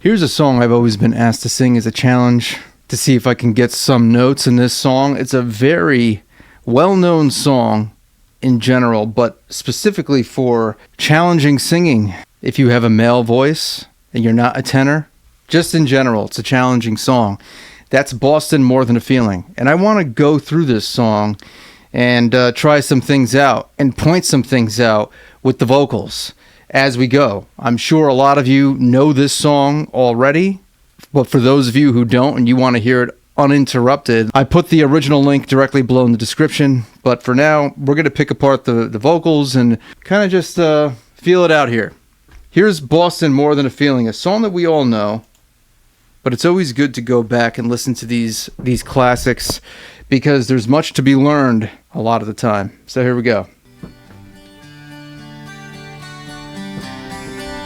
Here's a song I've always been asked to sing as a challenge to see if I can get some notes in this song. It's a very well-known song in general, but specifically for challenging singing. If you have a male voice and you're not a tenor, just in general, it's a challenging song. That's Boston More Than a Feeling. And I want to go through this song and try some things out and point some things out with the vocals as we go. I'm sure a lot of you know this song already, but for those of you who don't and you want to hear it uninterrupted, I put the original link directly below in the description. But for now, we're going to pick apart the vocals and kind of just feel it out here. Here's Boston More Than a Feeling, a song that we all know, but it's always good to go back and listen to these classics because there's much to be learned a lot of the time. So here we go.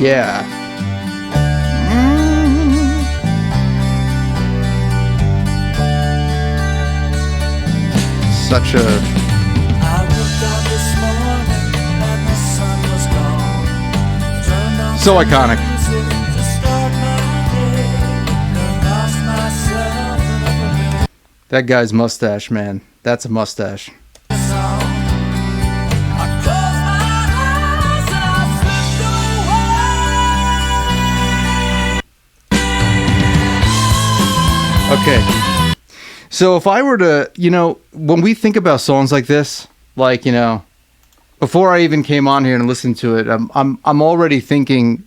Yeah. Such a... I looked out this morning and the sun was gone. Turned on so iconic. music to start my day. And lost myself in a That guy's mustache, man. That's a mustache. song. I closed my eyes and I slipped away. Okay. So if I were to, when we think about songs like this, like, before I even came on here and listened to it, I'm already thinking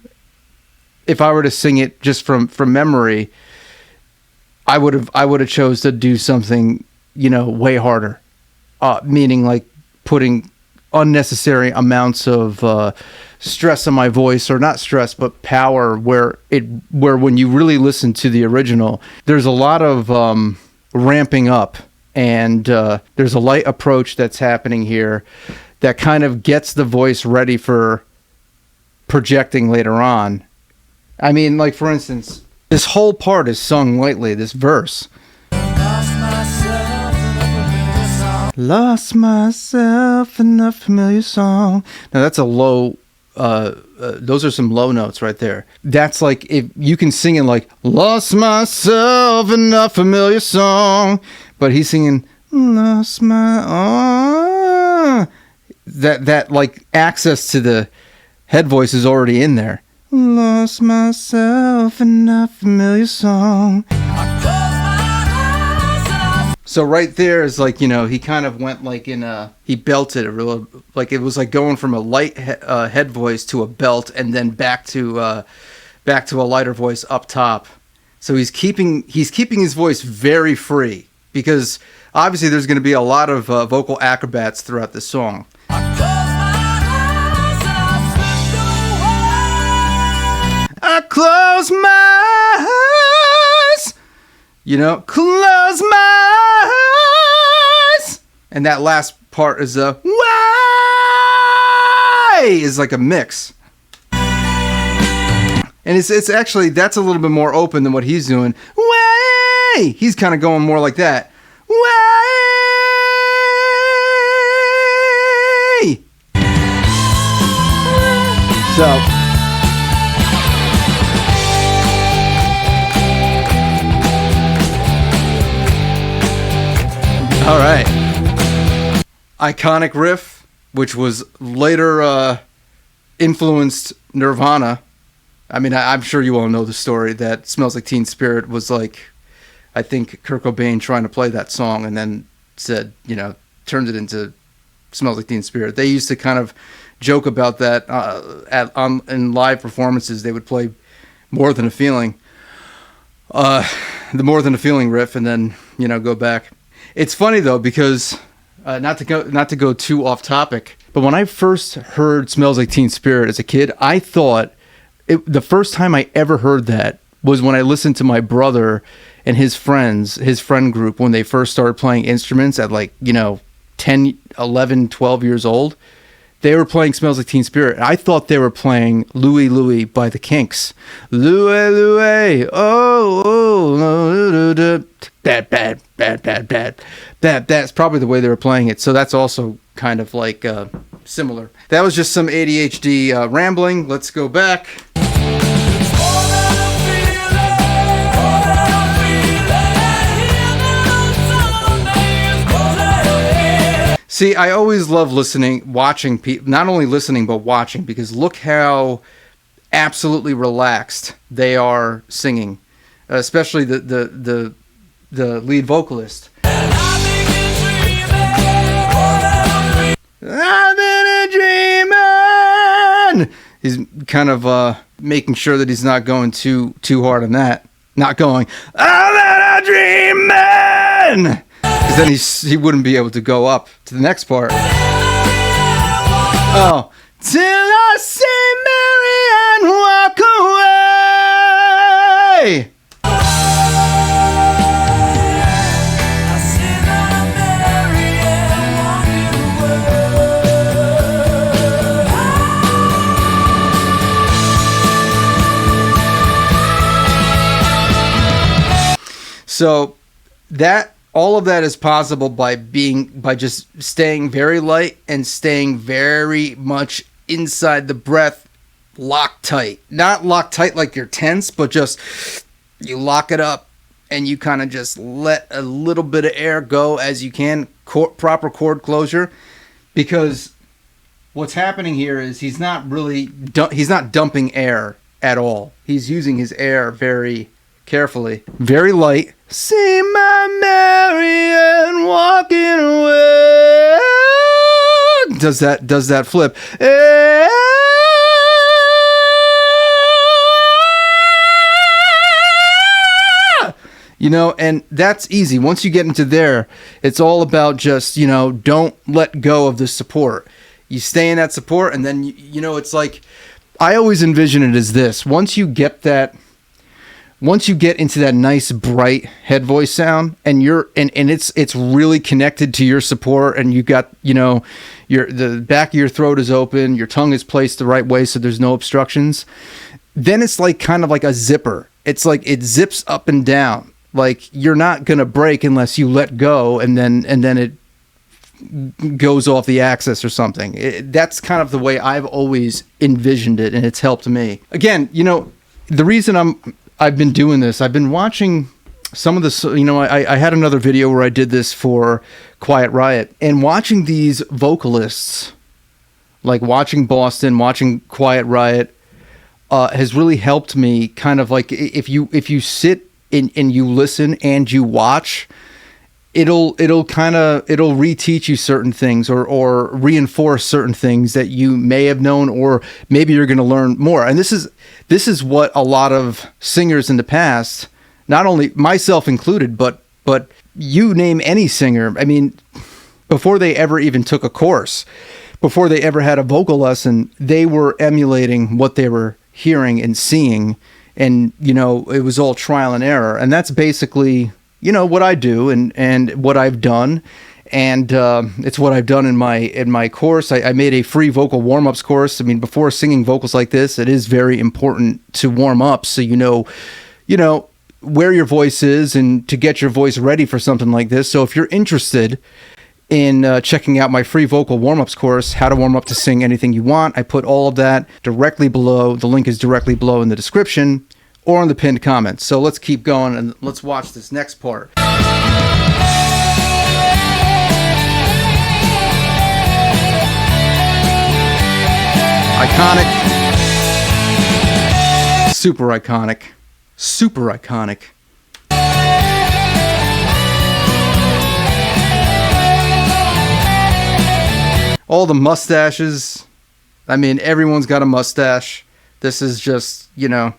if I were to sing it just from memory, I would have chose to do something, way harder. Meaning like putting unnecessary amounts of stress on my voice, or not stress, but power, where when you really listen to the original, there's a lot of ramping up, and there's a light approach that's happening here that kind of gets the voice ready for projecting later on. I mean, like, for instance, this whole part is sung lightly, this verse. Lost myself in a familiar song. Lost myself in a familiar song. Now that's a low, those are some low notes right there. That's like, if you can sing it like, lost myself in a familiar song, but he's singing, lost my, that like access to the head voice is already in there. Lost myself in a familiar song. So right there is like, he kind of went like he belted a real, like it was like going from a light head voice to a belt, and then back to a lighter voice up top. So he's keeping his voice very free, because obviously there's going to be a lot of vocal acrobats throughout the song. I close my eyes, close my eyes. And that last part is a why is like a mix. And it's actually, that's a little bit more open than what he's doing. Way! He's kind of going more like that. Way! So... all right. Iconic riff, which was later influenced Nirvana. I mean, I'm sure you all know the story that Smells Like Teen Spirit was like, I think Kurt Cobain trying to play that song and then said, turned it into Smells Like Teen Spirit. They used to kind of joke about that in live performances. They would play More Than a Feeling, the More Than a Feeling riff, and then, go back. It's funny though, because not to go too off topic, but when I first heard Smells Like Teen Spirit as a kid, I thought the first time I ever heard that was when I listened to my brother and his friend group, when they first started playing instruments at 10, 11, 12 years old. They were playing Smells Like Teen Spirit. I thought they were playing Louie Louie by the Kinks. Louie Louie, bad. That's probably the way they were playing it. So that's also kind of like similar. That was just some ADHD rambling. Let's go back. It's more than a feeling. See, I always love watching people, not only listening, but watching, because look how absolutely relaxed they are singing, especially the lead vocalist. I've been a dreaming. He's kind of making sure that he's not going too hard on that. Not going, I've been a dreaming. Because then he wouldn't be able to go up to the next part. Oh, till I see Mary and walk away. So that all of that is possible by just staying very light and staying very much inside the breath, locked tight. Not locked tight like you're tense, but just you lock it up and you kind of just let a little bit of air go as you can. Proper chord closure, because what's happening here is he's not dumping air at all. He's using his air very carefully, very light. See my Marian walking away. Does that flip? You know, and that's easy. Once you get into there, it's all about just, you know, don't let go of the support. You stay in that support, and then, you know, it's like, I always envision it as this. Once you get into that nice bright head voice sound, and it's really connected to your support, and you got, you know, the back of your throat is open, your tongue is placed the right way so there's no obstructions, then it's like kind of like a zipper. It's like it zips up and down. Like you're not gonna break unless you let go, and then it goes off the axis or something. That's kind of the way I've always envisioned it, and it's helped me. Again, you know, the reason I've been doing this, I've been watching some of the, you know, I had another video where I did this for Quiet Riot, and watching these vocalists, like watching Boston, watching Quiet Riot, has really helped me. Kind of like if you sit and you listen and you watch, it'll reteach you certain things or reinforce certain things that you may have known, or maybe you're going to learn more. And this is what a lot of singers in the past, not only myself included, but you name any singer, I mean, before they ever even took a course, before they ever had a vocal lesson, they were emulating what they were hearing and seeing. And, you know, it was all trial and error. And that's basically, you know, what I do and what I've done. And it's what I've done in my course. I made a free vocal warm-ups course. I mean, before singing vocals like this, it is very important to warm up so you know where your voice is and to get your voice ready for something like this. So if you're interested in checking out my free vocal warm-ups course, how to warm up to sing anything you want, I put all of that directly below. The link is directly below in the description or in the pinned comments. So let's keep going and let's watch this next part. Iconic. Super iconic. Super iconic. All the mustaches. I mean, everyone's got a mustache. This is just, you know.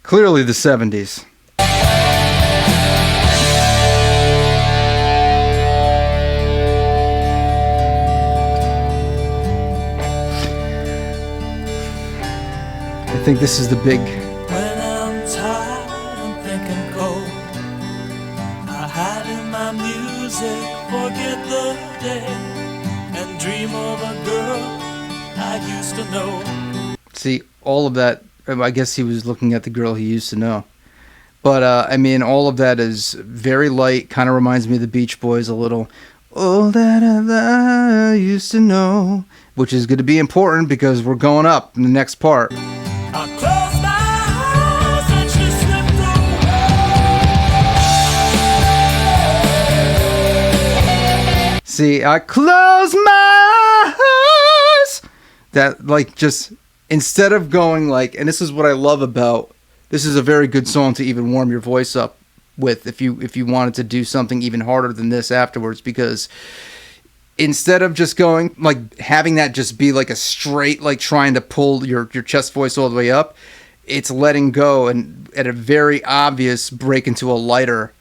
Clearly the 70s. I think this is the big. When I'm tired and thinking cold, I hide in my music, forget the day, and dream of a girl I used to know. See, all of that, I guess he was looking at the girl he used to know. But, I mean, all of that is very light, kind of reminds me of the Beach Boys a little. All that I used to know, which is going to be important because we're going up in the next part. I closed my eyes and she slipped away. See, I close my eyes. That, like, just instead of going like, and this is what I love about, this is a very good song to even warm your voice up with if you wanted to do something even harder than this afterwards, because instead of just going like having that just be like a straight, like trying to pull your chest voice all the way up, it's letting go and at a very obvious break into a lighter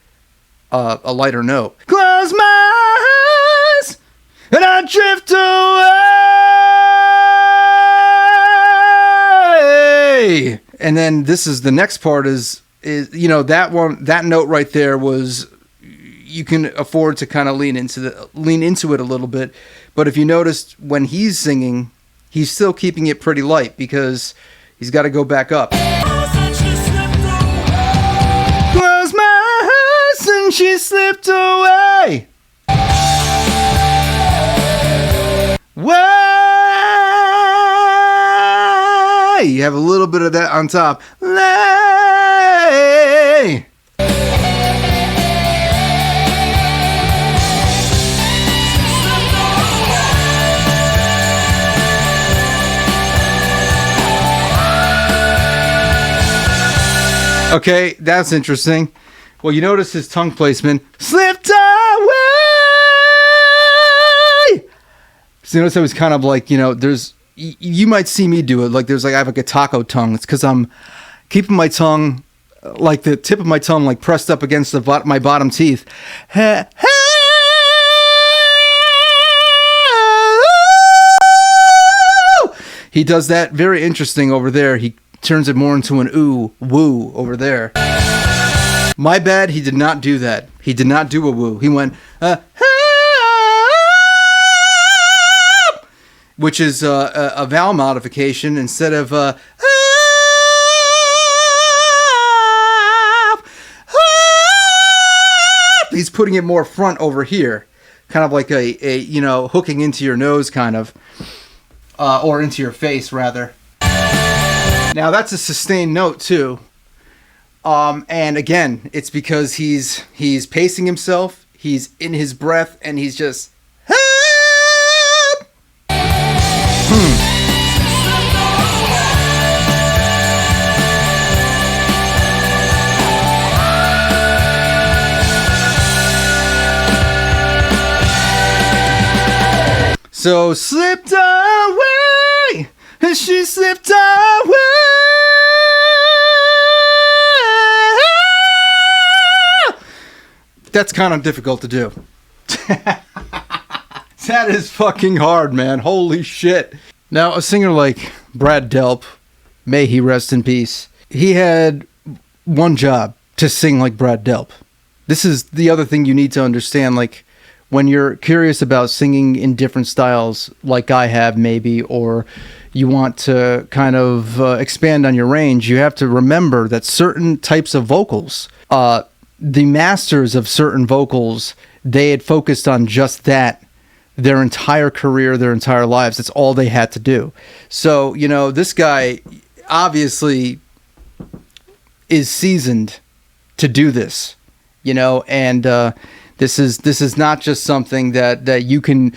note. Close my eyes and I drift away. And then this is the next part is you know, that note right there was, you can afford to kind of lean into it a little bit. But if you noticed when he's singing, he's still keeping it pretty light because he's got to go back up. Close my eyes and she slipped away. Way. You have a little bit of that on top. Lay. Okay, that's interesting. Well, you notice his tongue placement. Slipped away! So you notice I was kind of like, you know, there's, you might see me do it. Like there's like, I have like a taco tongue. It's because I'm keeping my tongue, like the tip of my tongue, like pressed up against my bottom teeth. He does that very interesting over there. He turns it more into an ooh, woo over there. My bad, he did not do that. He did not do a woo. He went, which is a vowel modification instead of he's putting it more front over here, kind of like a you know, hooking into your nose kind of, or into your face rather. Now that's a sustained note too, and again, it's because he's pacing himself, he's in his breath, and he's just. So slipped away, and she slipped away. That's kind of difficult to do. That is fucking hard, man. Holy shit. Now, a singer like Brad Delp, may he rest in peace, he had one job: to sing like Brad Delp. This is the other thing you need to understand, like, when you're curious about singing in different styles, like I have maybe, or you want to kind of expand on your range, you have to remember that certain types of vocals, the masters of certain vocals, they had focused on just that their entire career, their entire lives. That's all they had to do. So, you know, this guy obviously is seasoned to do this, you know, and this is not just something that you can,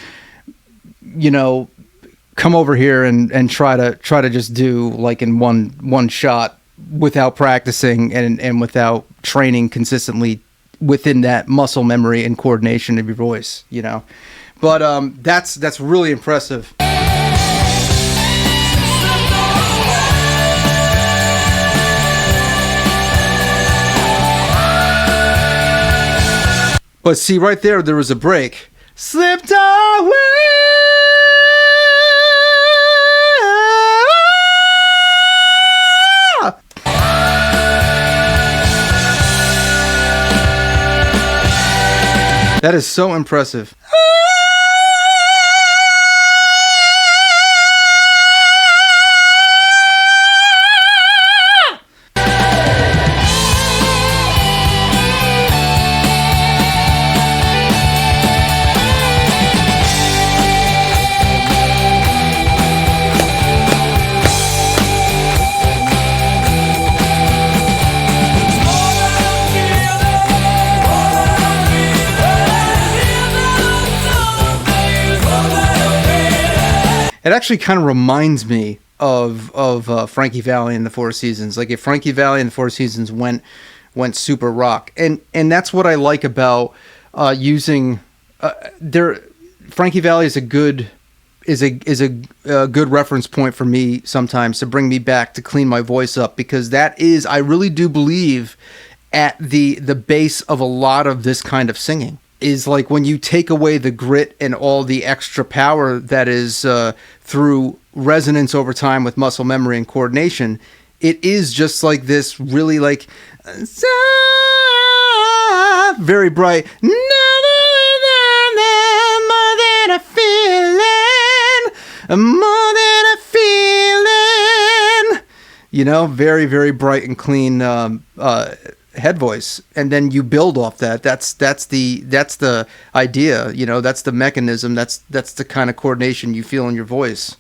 you know, come over here and try to just do like in one shot without practicing and without training consistently within that muscle memory and coordination of your voice, you know. But that's really impressive. But see, right there was a break. Slipped away. That is so impressive. It actually kind of reminds me of Frankie Valli and the Four Seasons. Like if Frankie Valli and the Four Seasons went super rock, and that's what I like about using their Frankie Valli is a good reference point for me sometimes to bring me back to clean my voice up, because that is, I really do believe, at the base of a lot of this kind of singing, is like when you take away the grit and all the extra power that is through resonance over time with muscle memory and coordination, it is just like this really like very bright, more than a feeling, more than a feeling, you know, very, very bright and clean head voice, and then you build off that. That's the idea, you know, that's the mechanism, that's the kind of coordination you feel in your voice.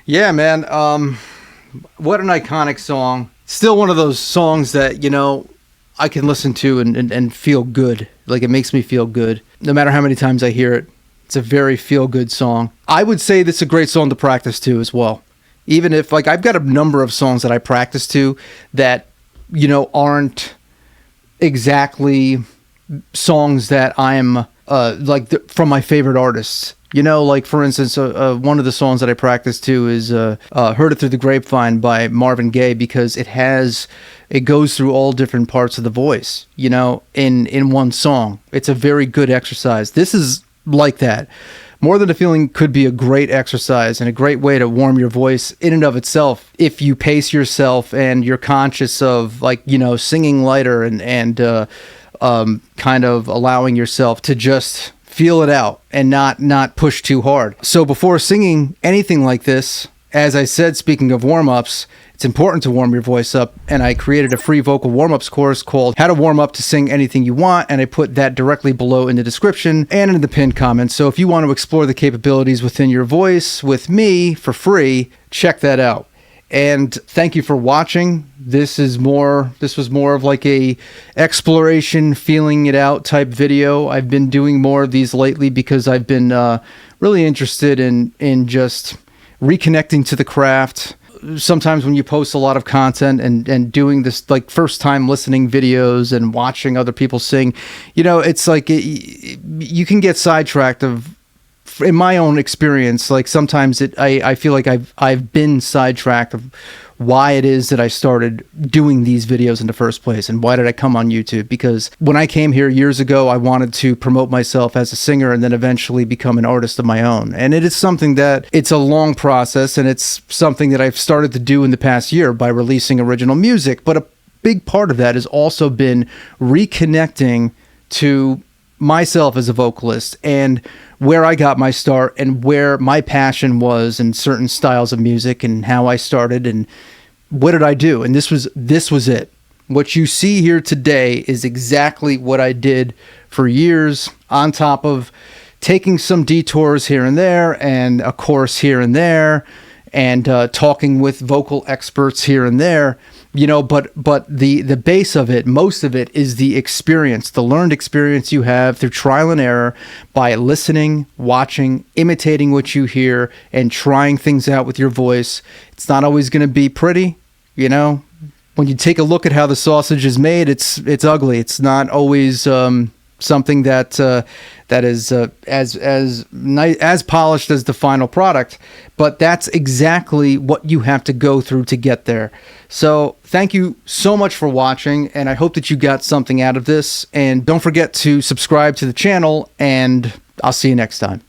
Yeah, man. What an iconic song. Still one of those songs that, you know, I can listen to and feel good. Like, it makes me feel good. No matter how many times I hear it, it's a very feel-good song. I would say this is a great song to practice to as well. Even if, like, I've got a number of songs that I practice to that, you know, aren't exactly songs that I'm, from my favorite artists. You know, like, for instance, one of the songs that I practice to is Heard It Through the Grapevine by Marvin Gaye, because it goes through all different parts of the voice, you know, in one song. It's a very good exercise. This is like that. More Than a Feeling could be a great exercise and a great way to warm your voice in and of itself if you pace yourself and you're conscious of, like, you know, singing lighter and kind of allowing yourself to just feel it out and not push too hard. So before singing anything like this, as I said, speaking of warm-ups, it's important to warm your voice up, and I created a free vocal warm-ups course called How to Warm Up to Sing Anything You Want, and I put that directly below in the description and in the pinned comments. So if you want to explore the capabilities within your voice with me for free, check that out. And thank you for watching. This was more of like a exploration, feeling it out type video. I've been doing more of these lately because I've been really interested in just reconnecting to the craft. Sometimes when you post a lot of content and doing this, like, first time listening videos and watching other people sing, you know, it's like you can get sidetracked in my own experience. Like, sometimes I feel like I've been sidetracked of why it is that I started doing these videos in the first place, and why did I come on YouTube? Because when I came here years ago, I wanted to promote myself as a singer and then eventually become an artist of my own. And it is something that, it's a long process, and it's something that I've started to do in the past year by releasing original music. But a big part of that has also been reconnecting to myself as a vocalist and where I got my start and where my passion was in certain styles of music and how I started and what did I do. And this was it. What you see here today is exactly what I did for years, on top of taking some detours here and there and a course here and there and talking with vocal experts here and there. You know, but the base of it, most of it, is the experience, the learned experience you have through trial and error by listening, watching, imitating what you hear, and trying things out with your voice. It's not always going to be pretty, you know. When you take a look at how the sausage is made, it's ugly. It's not always something that is as polished as the final product, but that's exactly what you have to go through to get there. So thank you so much for watching, and I hope that you got something out of this, and don't forget to subscribe to the channel, and I'll see you next time.